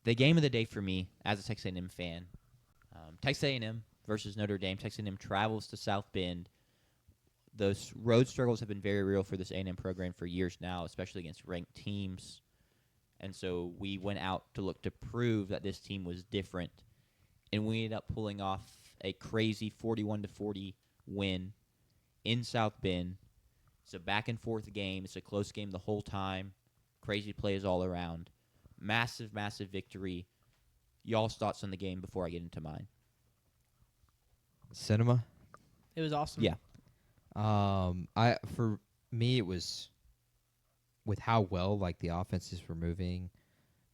The game of the day for me, as a Texas A&M fan, Texas A&M versus Notre Dame. Texas A&M travels to South Bend. Those road struggles have been very real for this A&M program for years now, especially against ranked teams. And so we went out to look to prove that this team was different, and we ended up pulling off a crazy 41-40 win in South Bend. It's a back-and-forth game. It's a close game the whole time. Crazy plays all around. Massive, massive victory. Y'all's thoughts on the game before I get into mine? Cinema. It was awesome. Yeah. For me, it was with how well like the offenses were moving.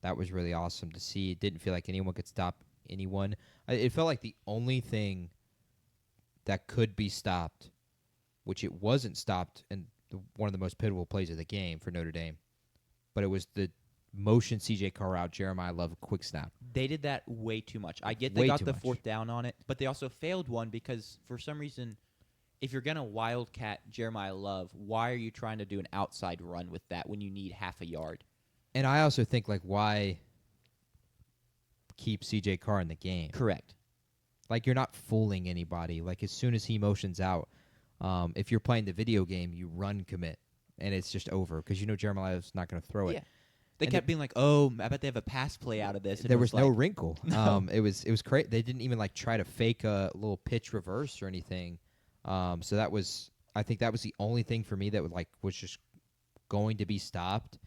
That was really awesome to see. It didn't feel like anyone could stop anyone. It felt like the only thing that could be stopped, which it wasn't stopped in one of the most pivotal plays of the game for Notre Dame, but it was the motion CJ Carr out, Jeremiah Love, quick snap. They did that way too much. I get they got the fourth down on it, but they also failed one because for some reason, if you're going to wildcat Jeremiah Love, why are you trying to do an outside run with that when you need half a yard? And I also think, like, why keep CJ Carr in the game? Correct. Like, you're not fooling anybody. Like, as soon as he motions out, if you're playing the video game, you run commit, and it's just over because you know Jeremiah's not going to throw it. Yeah. They kept being like, "Oh, I bet they have a pass play out of this." There was no like, wrinkle. No. It was crazy. They didn't even like try to fake a little pitch reverse or anything. So that was, I think that was the only thing for me that was just going to be stopped.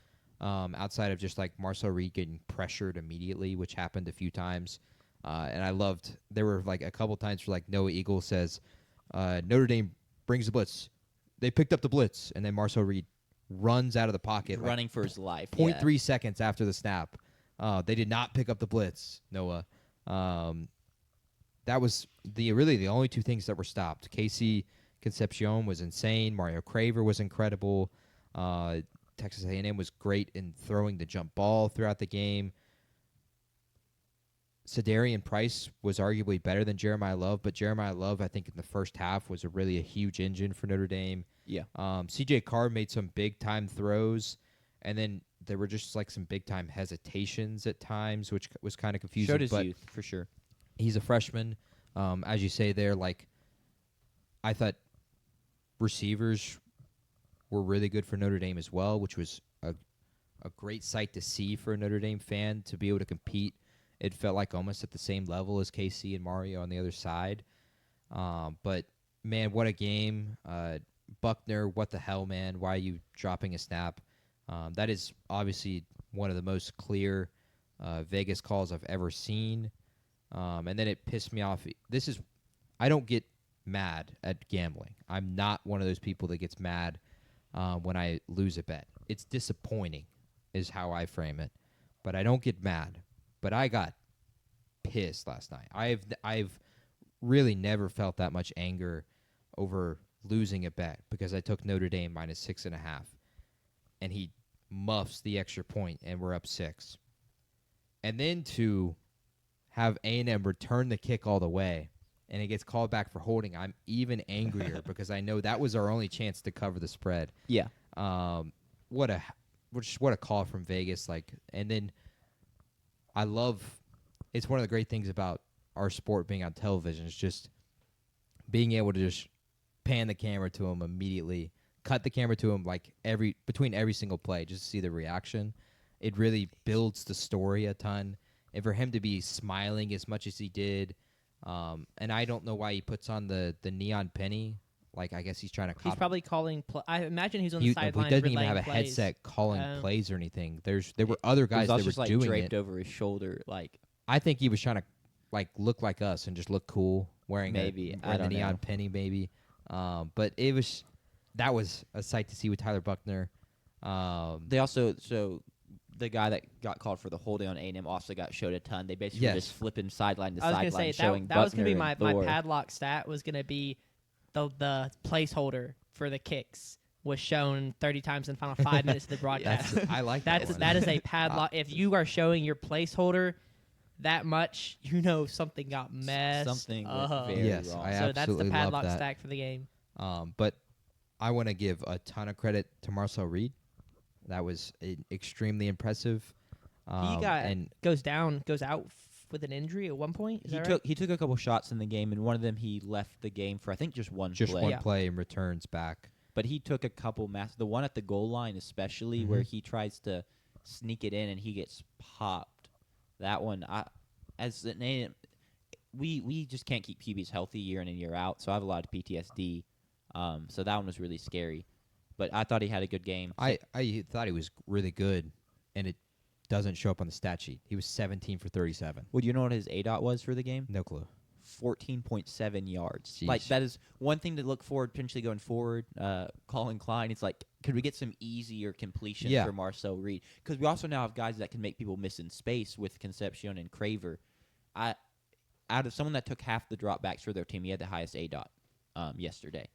Outside of just like Marcel Reed getting pressured immediately, which happened a few times. And I loved, there were like a couple times where like Noah Eagle says, Notre Dame brings the blitz. They picked up the blitz, and then Marcel Reed runs out of the pocket. Running for his life. 0.3 seconds after the snap. They did not pick up the blitz, Noah. That was really the only two things that were stopped. Casey Concepcion was insane. Mario Craver was incredible. Texas A&M was great in throwing the jump ball throughout the game. Sedarian Price was arguably better than Jeremiah Love, but Jeremiah Love, I think, in the first half was really a huge engine for Notre Dame. Yeah. CJ Carr made some big-time throws, and then there were just like some big-time hesitations at times, which was kind of confusing. Showed his youth, for sure. He's a freshman. As you say there, like, I thought receivers were really good for Notre Dame as well, which was a great sight to see for a Notre Dame fan to be able to compete. It felt like almost at the same level as KC and Mario on the other side. But, man, what a game. Buckner, what the hell, man? Why are you dropping a snap? That is obviously one of the most clear Vegas calls I've ever seen. And then it pissed me off. I don't get mad at gambling. I'm not one of those people that gets mad when I lose a bet. It's disappointing is how I frame it. But I don't get mad. But I got pissed last night. I've really never felt that much anger over losing a bet because I took Notre Dame minus 6.5, and he muffs the extra point, and we're up 6. And then to have A&M return the kick all the way, and it gets called back for holding, I'm even angrier because I know that was our only chance to cover the spread. Yeah. What a call from Vegas. And then it's one of the great things about our sport being on television is just being able to just pan the camera to him immediately, cut the camera to him between every single play just to see the reaction. It really builds the story a ton. And for him to be smiling as much as he did, and I don't know why he puts on the neon penny. Like, I guess he's trying to He's probably calling I imagine he's on the sidelines. He doesn't even have a plays. headset calling plays or anything. There were other guys that were just, doing draped it. over his shoulder. I think he was trying to look like us and just look cool wearing the neon penny, maybe. But that was a sight to see with Tyler Buckner. They also the guy that got called for the holding on A&M also got showed a ton. They basically were just flipping sideline to sideline, showing that was going to be my padlock stat was going to be the placeholder for the kicks was shown 30 times in the final 5 minutes of the broadcast. I like that. That is a padlock. If you are showing your placeholder that much, you know something got messed Something up. very yes, wrong. I So absolutely that's the padlock love that. stack for the game. But I want to give a ton of credit to Marcel Reed. That was extremely impressive. Goes out with an injury at one point. Is that right? He took a couple shots in the game, and one of them he left the game for I think just one play. One play and returns back. But he took a couple the one at the goal line especially where he tries to sneak it in and he gets popped. That one, we just can't keep QBs healthy year in and year out, so I have a lot of PTSD. So that one was really scary. But I thought he had a good game. I thought he was really good, and it doesn't show up on the stat sheet. He was 17 for 37. Well, do you know what his ADOT was for the game? No clue. 14.7 yards. Jeez. Like, that is one thing to look forward, potentially going forward. Colin Klein, it's like, could we get some easier completions for Marcel Reed? Because we also now have guys that can make people miss in space with Concepcion and Craver. Out of someone that took half the dropbacks for their team, he had the highest ADOT yesterday.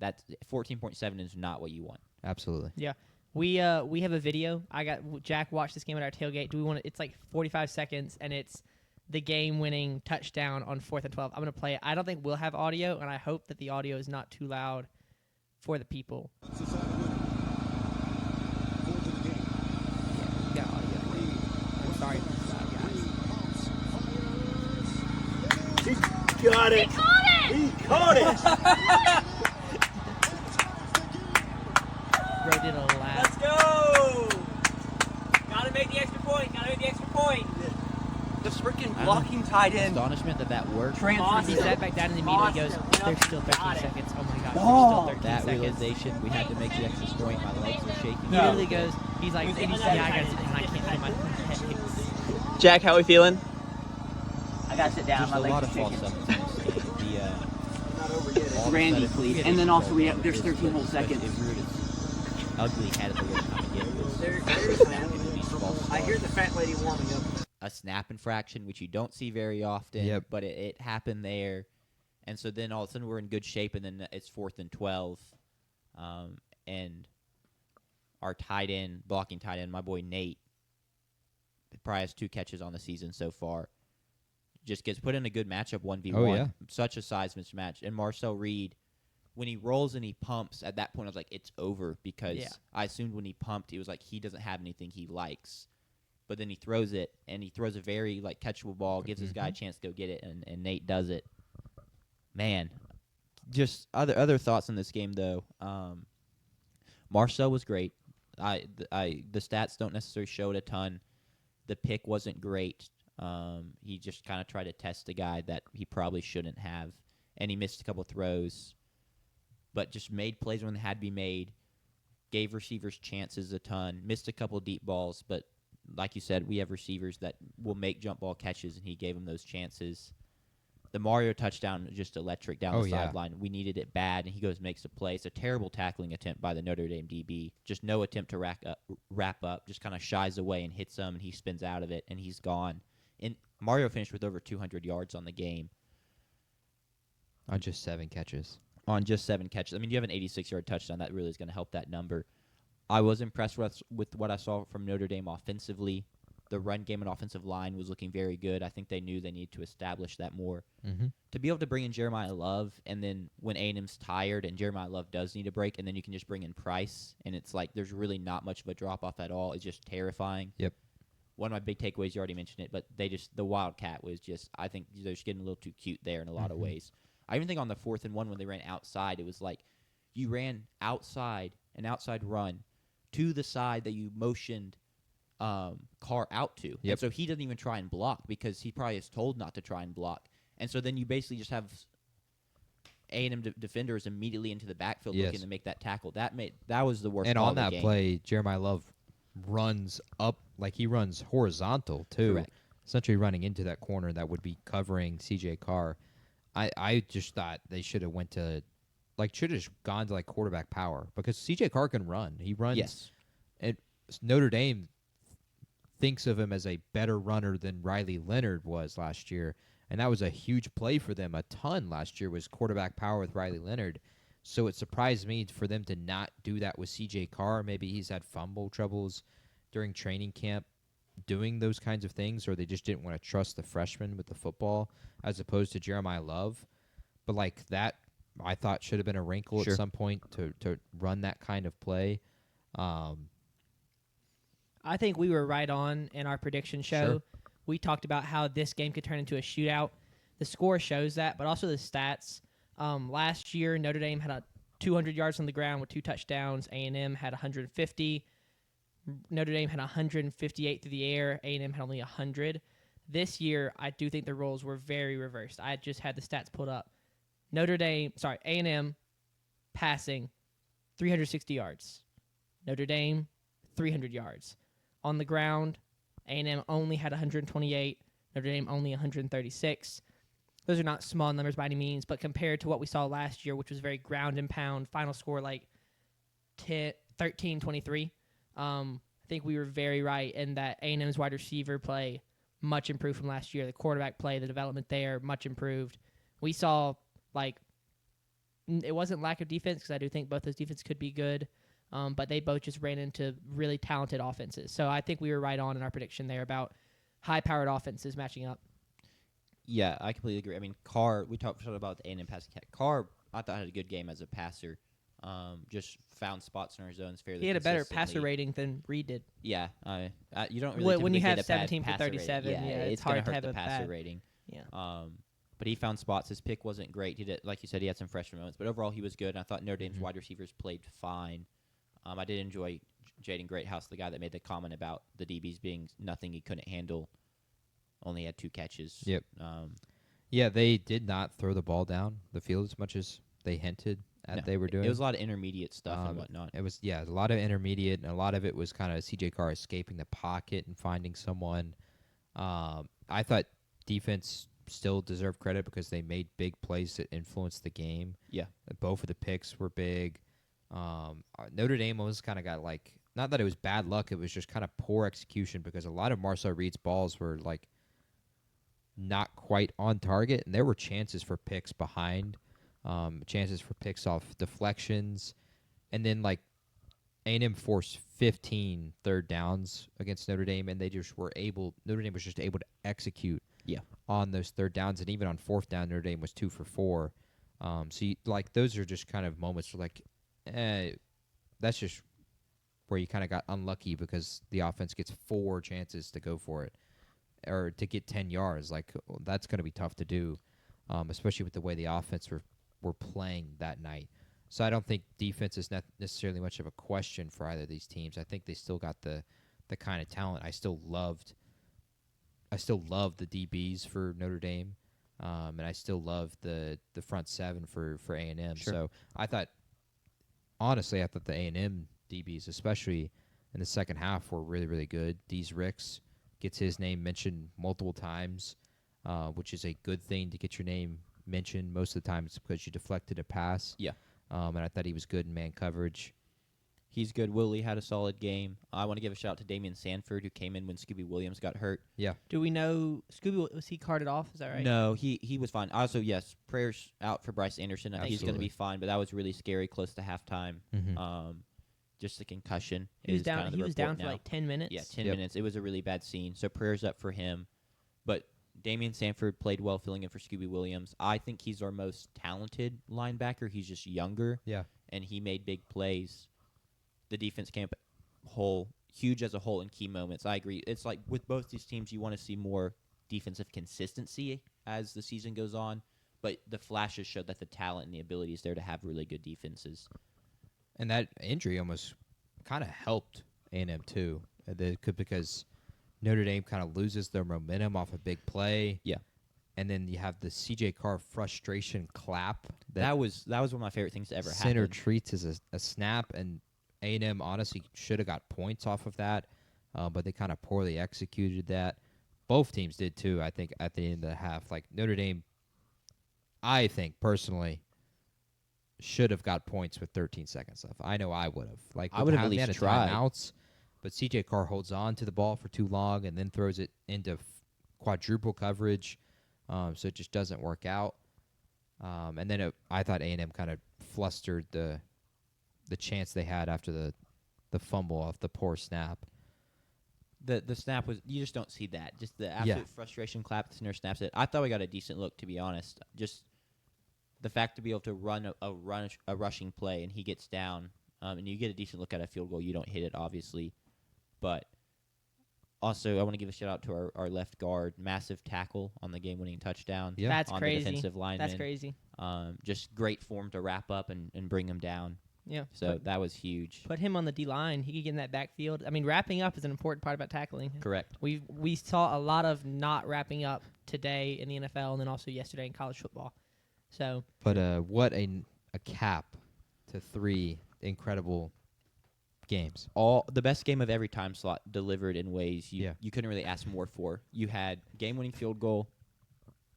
That 14.7 is not what you want. Absolutely. Yeah. We have a video. Jack watched this game at our tailgate. Do we want to? It's like 45 seconds, and it's the game-winning touchdown on 4th and 12. I'm going to play it. I don't think we'll have audio, and I hope that the audio is not too loud for the people. Yeah, we got audio. I'm sorry if it's loud, guys. He got it! He caught it! Bro did a laugh. Let's go! Gotta make the extra point. The freaking blocking tight end. Astonishment that worked. He sat back down and immediately goes, there's still 13 seconds. Oh my gosh, there's still 13 that seconds. realization, we had to make the extra point. My legs were shaking. He literally goes, he's like, yeah, I gotta sit down. I can't feel my legs. Jack, how we feeling? I gotta sit down. Just My a lot legs of are false shaking. The Randy, please. And then also there's 13 whole seconds. It reared its ugly head at the worst time again. I hear the fat lady warming up. A snap infraction, which you don't see very often. Yep. But it happened there. And so then all of a sudden we're in good shape, and then it's 4th and 12. And our blocking tight end, my boy Nate, probably has 2 catches on the season so far. Just gets put in a good matchup 1v1. Oh, yeah. Such a size mismatch. And Marcel Reed, when he rolls and he pumps, at that point I was like, it's over, because I assumed when he pumped, it was like he doesn't have anything he likes. But then he throws it, and he throws a very catchable ball, gives his guy a chance to go get it, and Nate does it. Man, just other thoughts on this game though. Marcel was great. The stats don't necessarily show it a ton. The pick wasn't great. He just kind of tried to test the guy that he probably shouldn't have, and he missed a couple throws, but just made plays when they had to be made. Gave receivers chances a ton. Missed a couple deep balls, but like you said, we have receivers that will make jump ball catches, and he gave them those chances. The Mario touchdown was just electric down the sideline. We needed it bad, and he goes makes a play. It's a terrible tackling attempt by the Notre Dame DB. Just no attempt to wrap up. Just kind of shies away and hits him, and he spins out of it, and he's gone. And Mario finished with over 200 yards on the game. On just 7 catches. I mean, you have an 86-yard touchdown. That really is going to help that number. I was impressed with what I saw from Notre Dame offensively. The run game and offensive line was looking very good. I think they knew they needed to establish that more. Mm-hmm. To be able to bring in Jeremiah Love, and then when A&M's tired and Jeremiah Love does need a break, and then you can just bring in Price, and it's like there's really not much of a drop-off at all. It's just terrifying. Yep. One of my big takeaways, you already mentioned it, but the Wildcat was just, I think they're just getting a little too cute there in a lot of ways. I even think on the 4th and 1 when they ran outside, it was like you ran outside, an outside run, to the side that you motioned Carr out to. Yep. And so he doesn't even try and block because he probably is told not to try and block. And so then you basically just have A&M defenders immediately into the backfield looking to make that tackle. That was the worst. And call on of the that game. play, Jeremiah Love runs up, like he runs horizontal too. Correct. Essentially running into that corner that would be covering CJ Carr. I just thought they should have should have gone to quarterback power, because CJ Carr can run. He runs. Yes. And Notre Dame thinks of him as a better runner than Riley Leonard was last year, and that was a huge play for them. A ton last year was quarterback power with Riley Leonard. So it surprised me for them to not do that with CJ Carr. Maybe he's had fumble troubles during training camp doing those kinds of things, or they just didn't want to trust the freshman with the football as opposed to Jeremiah Love. But that, I thought, should have been a wrinkle at some point to run that kind of play. I I think we were right on in our prediction show. Sure. We talked about how this game could turn into a shootout. The score shows that, but also the stats. Last year, Notre Dame had 200 yards on the ground with 2 touchdowns. A&M had 150. Notre Dame had 158 through the air. A&M had only 100. This year, I do think the roles were very reversed. I just had the stats pulled up. A&M passing 360 yards. Notre Dame 300 yards. On the ground, A&M only had 128. Notre Dame only 136. Those are not small numbers by any means, but compared to what we saw last year, which was very ground and pound, final score like 13-23, I think we were very right in that A&M's wide receiver play much improved from last year. The quarterback play, the development there, much improved. We saw, it wasn't lack of defense because I do think both those defenses could be good, but they both just ran into really talented offenses. So I think we were right on in our prediction there about high-powered offenses matching up. Yeah, I completely agree. I mean, Carr, we talked about the A&M passing attack. Carr, I thought, had a good game as a passer. Just found spots in our zones fairly He had a better consistently. passer rating than Reed did. Yeah, you don't really When you typically have get a 17 bad for passer 37, rating. yeah, it's it's gonna hard to hurt have the a passer bad- rating. Yeah. But he found spots. His pick wasn't great. He did, like you said, he had some freshman moments, but overall he was good. And I thought Notre Dame's wide receivers played fine. I did enjoy Jaden Greathouse, the guy that made the comment about the DBs being nothing he couldn't handle. Only had 2 catches. Yep. Yeah, they did not throw the ball down the field as much as they hinted at No, they were doing. It was a lot of intermediate stuff and whatnot. It was, a lot of intermediate, and a lot of it was kind of C.J. Carr escaping the pocket and finding someone. I thought defense still deserved credit because they made big plays that influenced the game. Yeah. Both of the picks were big. Notre Dame almost kind of got not that it was bad luck, it was just kind of poor execution because a lot of Marcel Reed's balls were not quite on target, and there were chances for picks behind, chances for picks off deflections, and then A&M forced 15 third downs against Notre Dame, and Notre Dame was just able to execute on those third downs, and even on fourth down, Notre Dame was 2 for 4. So those are just kind of moments where that's just where you kind of got unlucky because the offense gets 4 chances to go for it. Or to get 10 yards, that's going to be tough to do, especially with the way the offense were playing that night. So I don't think defense is not necessarily much of a question for either of these teams. I think they still got the kind of talent. I still loved the DBs for Notre Dame, and I still love the front 7 for A&M. Sure. So I thought the A&M DBs, especially in the second half, were really, really good. Deez Ricks gets his name mentioned multiple times, which is a good thing to get your name mentioned. Most of the time it's because you deflected a pass. Yeah. And I thought he was good in man coverage. He's good. Willie had a solid game. I want to give a shout out to Damian Sanford, who came in when Scooby Williams got hurt. Yeah. Do we know Scooby, was he carted off? Is that right? No, he was fine. Also, yes, prayers out for Bryce Anderson. I think he's going to be Absolutely. fine, but that was really scary close to halftime. Mhm. Just the concussion. He was is down. kind of the He was down report for now. 10 minutes. Yeah, 10 Yep. minutes. It was a really bad scene. So prayers up for him. But Damian Sanford played well filling in for Scooby Williams. I think he's our most talented linebacker. He's just younger. Yeah. And he made big plays. The defense came up huge as a whole in key moments. I agree. It's like with both these teams, you want to see more defensive consistency as the season goes on. But the flashes showed that the talent and the ability is there to have really good defenses. And that injury almost kind of helped A&M too, because Notre Dame kind of loses their momentum off a big play. Yeah. And then you have the C.J. Carr frustration clap. That was one of my favorite things to ever center happen. treats as a snap, and A&M honestly should have got points off of that, but they kind of poorly executed that. Both teams did too, I think, at the end of the half. Notre Dame, I think, personally, should have got points with 13 seconds left. I know I would have. I would have at they had least a tried. timeouts, but C.J. Carr holds on to the ball for too long and then throws it into quadruple coverage, so it just doesn't work out. And then I thought A&M kind of flustered the chance they had after the fumble off the poor snap. The snap was, you just don't see that. Just the absolute frustration clap the center snaps it. I thought we got a decent look, to be honest. Just the fact to be able to run a rushing play and he gets down, and you get a decent look at a field goal. You don't hit it, obviously, but Also, I want to give a shout out to our left guard, massive tackle on the game-winning touchdown. Yeah. That's on the crazy. defensive lineman. That's crazy. Just great form to wrap up and bring him down. Yeah. So that was huge. Put him on the D line. He could get in that backfield. I mean, wrapping up is an important part about tackling. Correct. We saw a lot of not wrapping up today in the NFL and then also yesterday in college football. So. But what a cap to 3 incredible games. All the best game of every time slot delivered in ways Yeah. you couldn't really ask more for. You had game-winning field goal.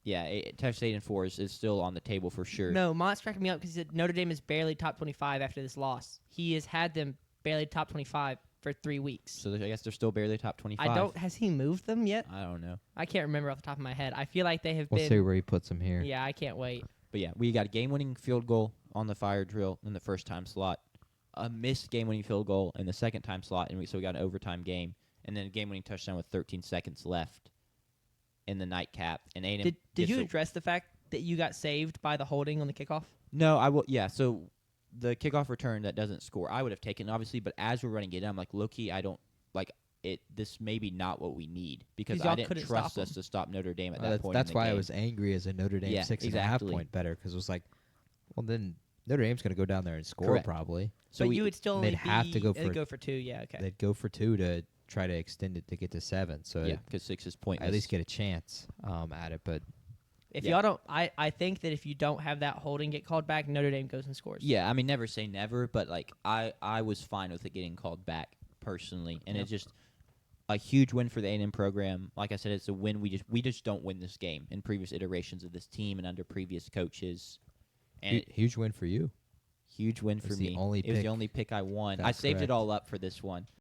Yeah, Texas A&M is still on the table for sure. No, Mott's cracking me up because he said Notre Dame is barely top 25 after this loss. He has had them barely top 25 for 3 weeks. So I guess they're still barely top 25. Has he moved them yet? I don't know. I can't remember off the top of my head. I feel like they have We'll been. see where he puts them here. Yeah, I can't wait. But yeah, we got a game-winning field goal on the fire drill in the first time slot, a missed game-winning field goal in the second time slot, and so we got an overtime game, and then a game-winning touchdown with 13 seconds left in the nightcap. And A&M Did you address the fact that you got saved by the holding on the kickoff? No, I will. Yeah, so the kickoff return that doesn't score, I would have taken obviously, but as we're running it, I'm like, low key, I don't like it. This may be not what we need because 'Cause y'all I didn't couldn't trust stop us to stop Notre Dame at Well, that point. that's in the why I game. was angry as a Notre Dame Yeah, 6.5 exactly. point better because it was like, well, then Notre Dame's going to go down there and score Correct. probably. So but you would still they'd only have to go for- go for 2. Yeah, okay. They'd go for 2 to try to extend it to get to 7. So yeah, because 6 is pointless. at least get a chance at it. But If Yeah. y'all don't, I think that if you don't have that holding get called back, Notre Dame goes and scores. Yeah, I mean, never say never, but like I was fine with it getting called back personally, and Yeah. it's just a huge win for the A&M program. Like I said, it's a win. We just don't win this game in previous iterations of this team and under previous coaches, and huge win for you. huge win for was the me. only It was the pick. only pick I won. I That's saved correct. it all up for this one.